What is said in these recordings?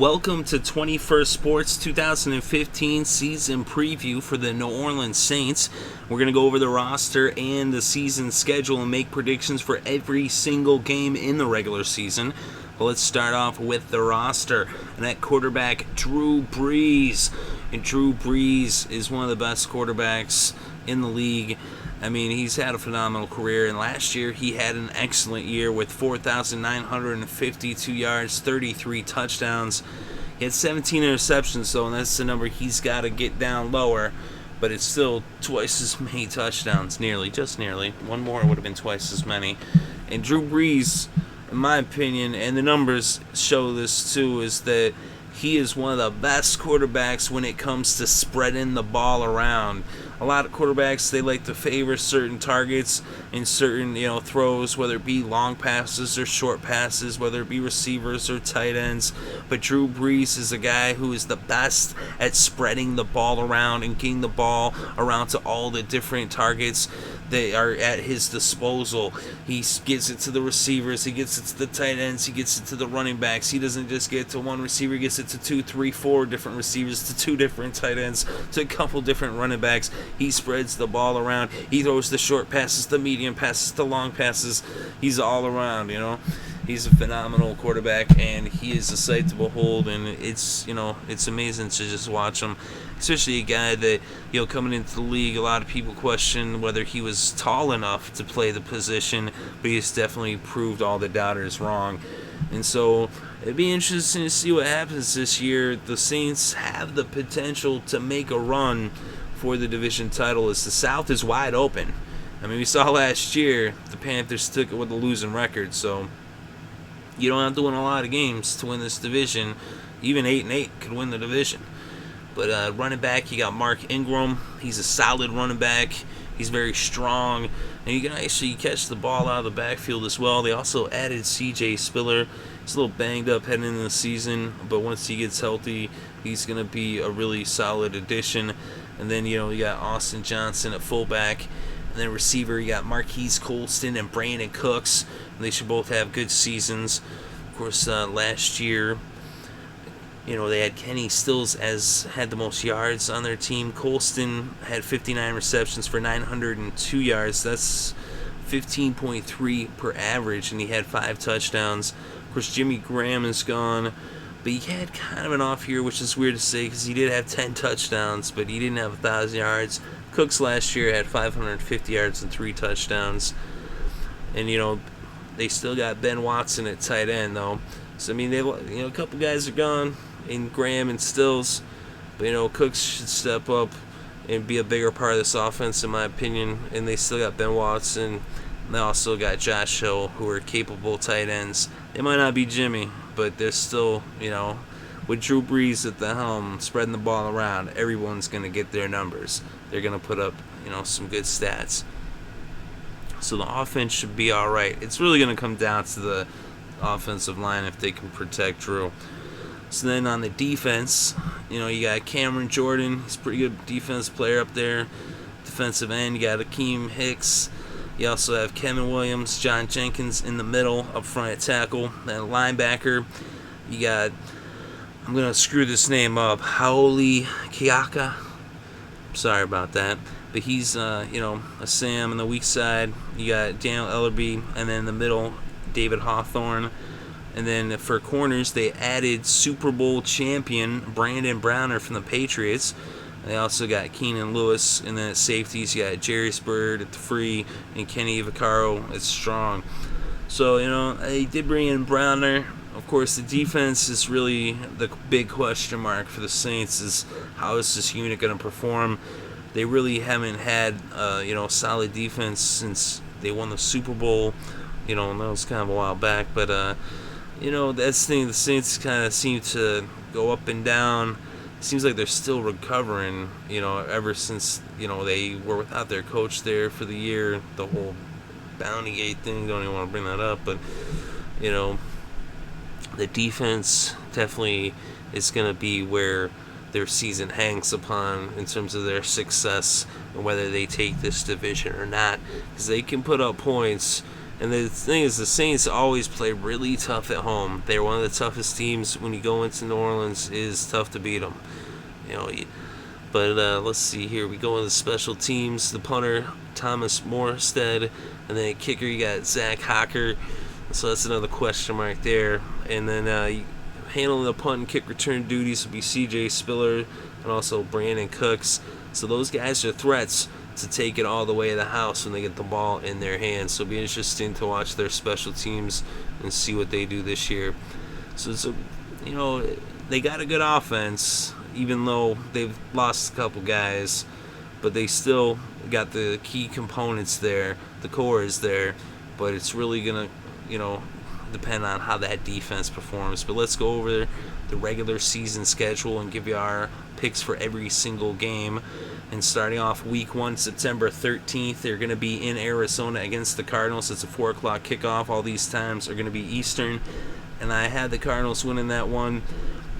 Welcome to 21st Sports 2015 season preview for the New Orleans Saints. We're going to go over the roster and the season schedule and make predictions for every single game in the regular season. But let's start off with the roster. And at quarterback, Drew Brees. And Drew Brees is one of the best quarterbacks in the league. I mean, he's had a phenomenal career, and last year he had an excellent year with 4,952 yards, 33 touchdowns. He had 17 interceptions, though, and that's the number he's got to get down lower, but it's still twice as many touchdowns, just nearly. One more would have been twice as many. And Drew Brees, in my opinion, and the numbers show this too, is that he is one of the best quarterbacks when it comes to spreading the ball around. A lot of quarterbacks, they like to favor certain targets in certain, throws, whether it be long passes or short passes, whether it be receivers or tight ends. But Drew Brees is a guy who is the best at spreading the ball around and getting the ball around to all the different targets that are at his disposal. He gets it to the receivers, he gets it to the tight ends, he gets it to the running backs. He doesn't just get it to one receiver, he gets it to 2, 3, 4 different receivers, to 2 different tight ends, to a couple different running backs. He spreads the ball around. He throws the short passes, the medium passes, the long passes. He's all around, He's a phenomenal quarterback, and he is a sight to behold, and it's amazing to just watch him. Especially a guy that, coming into the league, a lot of people question whether he was tall enough to play the position, but he's definitely proved all the doubters wrong. And so it'd be interesting to see what happens this year. The Saints have the potential to make a run for the division title, as the South is wide open. I mean, we saw last year the Panthers took it with a losing record, so you don't have to win a lot of games to win this division. Even 8-8 could win the division. But running back, you got Mark Ingram. He's a solid running back. He's very strong, and you can actually catch the ball out of the backfield as well. They also added C.J. Spiller. He's a little banged up heading into the season, but once he gets healthy, he's going to be a really solid addition. And then, you got Austin Johnson at fullback. And then receiver, you got Marquise Colston and Brandon Cooks. And they should both have good seasons. Of course, last year, they had Kenny Stills had the most yards on their team. Colston had 59 receptions for 902 yards. That's 15.3 per average, and he had 5 touchdowns. Of course, Jimmy Graham is gone. But he had kind of an off year, which is weird to say because he did have 10 touchdowns, but he didn't have 1,000 yards. Cooks last year had 550 yards and 3 touchdowns. And, they still got Ben Watson at tight end, though. So, I mean, a couple guys are gone in Graham and Stills. But, Cooks should step up and be a bigger part of this offense, in my opinion. And they still got Ben Watson. And they also got Josh Hill, who are capable tight ends. They might not be Jimmy, but they're still, with Drew Brees at the helm, spreading the ball around, everyone's going to get their numbers. They're going to put up, some good stats. So the offense should be all right. It's really going to come down to the offensive line if they can protect Drew. So then on the defense, you got Cameron Jordan. He's a pretty good defense player up there. Defensive end, you got Akeem Hicks. You also have Kevin Williams, John Jenkins in the middle, up front at tackle. Then linebacker, you got, I'm going to screw this name up, Haoli Kiaka. Sorry about that. But he's, a Sam on the weak side. You got Daniel Ellerby, and then in the middle, David Hawthorne. And then for corners, they added Super Bowl champion Brandon Browner from the Patriots. They also got Keenan Lewis, and then at safeties, you got Jarius Byrd at the free, and Kenny Vaccaro at strong. So, they did bring in Browner. Of course, the defense is really the big question mark for the Saints, is how is this unit going to perform? They really haven't had, solid defense since they won the Super Bowl. That was kind of a while back, but, that's the thing. The Saints kind of seem to go up and down. Seems like they're still recovering, ever since, they were without their coach there for the year. The whole Bounty Gate thing, don't even want to bring that up, but, the defense definitely is going to be where their season hangs upon in terms of their success and whether they take this division or not. Because they can put up points And the thing is, the Saints always play really tough at home. They're one of the toughest teams when you go into New Orleans. It is tough to beat them. But let's see here. We go into the special teams. The punter, Thomas Morstead. And then kicker, you got Zach Hocker. So that's another question mark there. And then handling the punt and kick return duties will be C.J. Spiller and also Brandon Cooks. So those guys are threats to take it all the way to the house when they get the ball in their hands. So it'll be interesting to watch their special teams and see what they do this year. So they got a good offense, even though they've lost a couple guys, but they still got the key components there. The core is there, but it's really gonna, depend on how that defense performs. But let's go over the regular season schedule and give you our picks for every single game. And starting off week 1, September 13th, they're going to be in Arizona against the Cardinals. It's a 4 o'clock kickoff. All these times are going to be Eastern. And I had the Cardinals winning that one.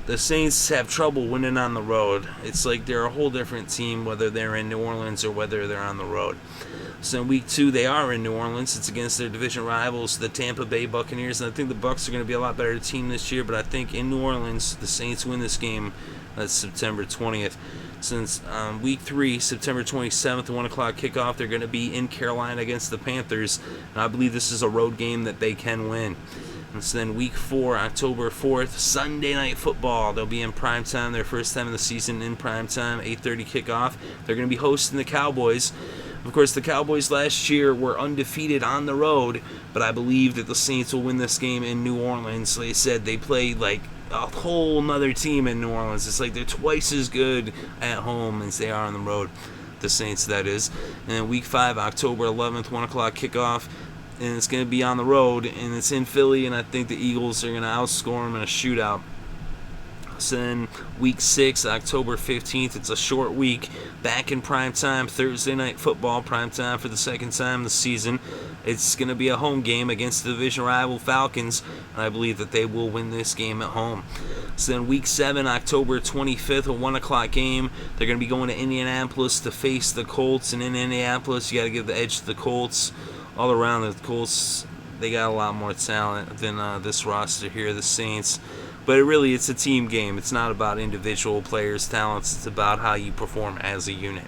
The Saints have trouble winning on the road. It's like they're a whole different team, whether they're in New Orleans or whether they're on the road. So in week 2, they are in New Orleans. It's against their division rivals, the Tampa Bay Buccaneers. And I think the Bucs are going to be a lot better team this year. But I think in New Orleans, the Saints win this game. That's September 20th. Since week 3, September 27th, 1 o'clock kickoff, they're going to be in Carolina against the Panthers. And I believe this is a road game that they can win. And so then week 4, October 4th, Sunday Night Football. They'll be in primetime, their first time of the season in primetime, 8:30 kickoff. They're going to be hosting the Cowboys. Of course, the Cowboys last year were undefeated on the road, but I believe that the Saints will win this game in New Orleans. They said they played like a whole nother team in New Orleans. It's like they're twice as good at home as they are on the road. The Saints, that is. And then week 5, October 11th, 1 o'clock kickoff. And it's going to be on the road, and it's in Philly, and I think the Eagles are going to outscore them in a shootout. So then week 6, October 15th, it's a short week. Back in primetime, Thursday Night Football, primetime for the second time this season. It's going to be a home game against the division rival Falcons, and I believe that they will win this game at home. So then week 7, October 25th, a 1 o'clock game. They're going to be going to Indianapolis to face the Colts, and in Indianapolis, you got to give the edge to the Colts. All around, the Colts, they got a lot more talent than this roster here, the Saints. But it's a team game. It's not about individual players' talents. It's about how you perform as a unit.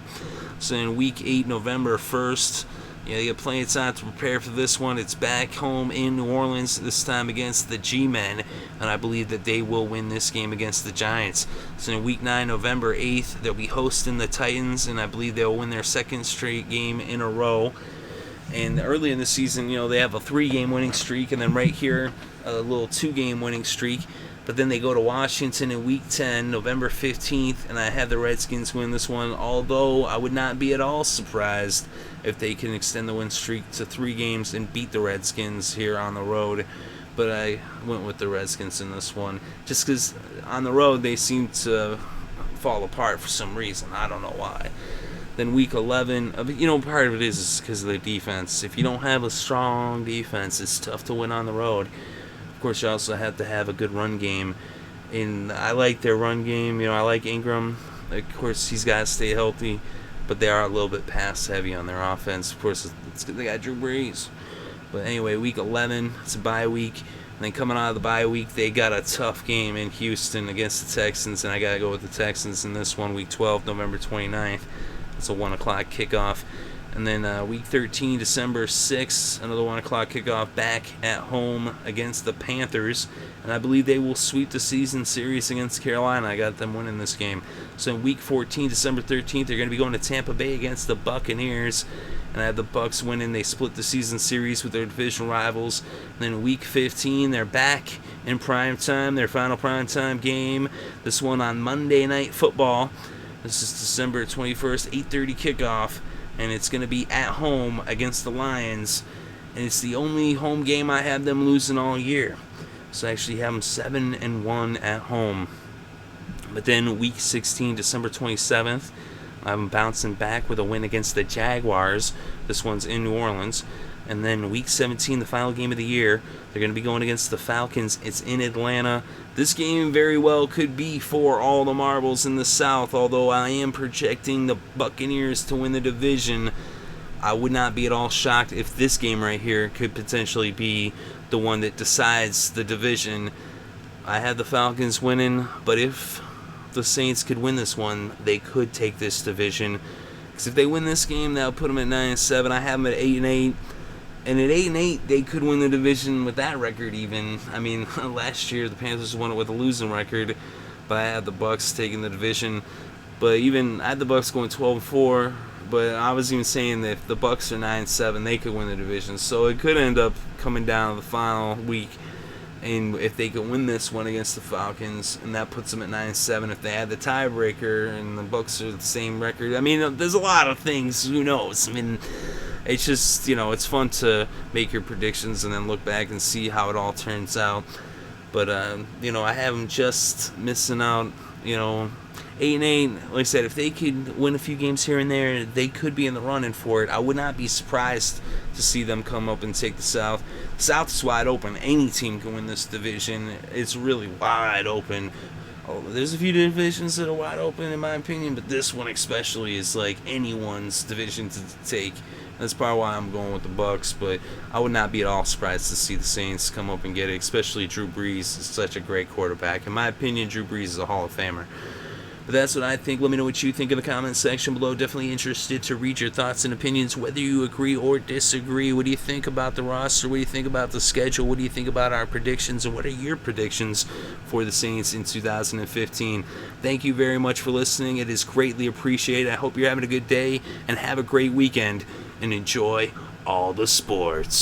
So in week 8, November 1st, you got plenty of time to prepare for this one. It's back home in New Orleans, this time against the G-Men, and I believe that they will win this game against the Giants. So in week 9, November 8th, they'll be hosting the Titans, and I believe they'll win their second straight game in a row. And early in the season, they have a 3-game winning streak, and then right here, a little 2-game winning streak. But then they go to Washington in week 10, November 15th, and I have the Redskins win this one, although I would not be at all surprised if they can extend the win streak to 3 games and beat the Redskins here on the road. But I went with the Redskins in this one, just because on the road they seem to fall apart for some reason. I don't know why. Then week 11, part of it is because of the defense. If you don't have a strong defense, it's tough to win on the road. Of course, you also have to have a good run game. And I like their run game. I like Ingram. Of course, he's got to stay healthy. But they are a little bit pass heavy on their offense. Of course, they got Drew Brees. But anyway, week 11, it's a bye week. And then coming out of the bye week, they got a tough game in Houston against the Texans. And I got to go with the Texans in this one, week 12, November 29th. It's a 1 o'clock kickoff. And then week 13, December 6th, another 1 o'clock kickoff back at home against the Panthers. And I believe they will sweep the season series against Carolina. I got them winning this game. So in week 14, December 13th, they're going to be going to Tampa Bay against the Buccaneers. And I have the Bucs winning. They split the season series with their division rivals. And then week 15, they're back in primetime, their final primetime game. This one on Monday Night Football. This is December 21st, 8:30 kickoff, and it's going to be at home against the Lions, and it's the only home game I have them losing all year. So I actually have them 7-1 at home. But then week 16, December 27th, I have them bouncing back with a win against the Jaguars. This one's in New Orleans. And then week 17, the final game of the year, they're going to be going against the Falcons. It's in Atlanta. This game very well could be for all the marbles in the South, although I am projecting the Buccaneers to win the division. I would not be at all shocked if this game right here could potentially be the one that decides the division. I have the Falcons winning, but if the Saints could win this one, they could take this division. Because if they win this game, that'll put them at 9-7. I have them at 8-8. And at 8-8, they could win the division with that record even. I mean, last year the Panthers won it with a losing record, but I had the Bucs taking the division. But even I had the Bucs going 12-4. But I was even saying that if the Bucs are 9-7, they could win the division. So it could end up coming down to the final week. And if they could win this one against the Falcons, and that puts them at 9-7, if they had the tiebreaker and the Bucs are the same record, I mean, there's a lot of things. Who knows? I mean, it's just, it's fun to make your predictions and then look back and see how it all turns out. But I have them just missing out. 8-8. Like I said, if they could win a few games here and there, they could be in the running for it. I would not be surprised to see them come up and take the South. South is wide open. Any team can win this division. It's really wide open. There's a few divisions that are wide open in my opinion, but this one especially is like anyone's division to take. That's probably why I'm going with the Bucs, but I would not be at all surprised to see the Saints come up and get it, especially Drew Brees is such a great quarterback. In my opinion, Drew Brees is a Hall of Famer. But that's what I think. Let me know what you think in the comments section below. Definitely interested to read your thoughts and opinions, whether you agree or disagree. What do you think about the roster? What do you think about the schedule? What do you think about our predictions? And what are your predictions for the Saints in 2015? Thank you very much for listening. It is greatly appreciated. I hope you're having a good day and have a great weekend and enjoy all the sports.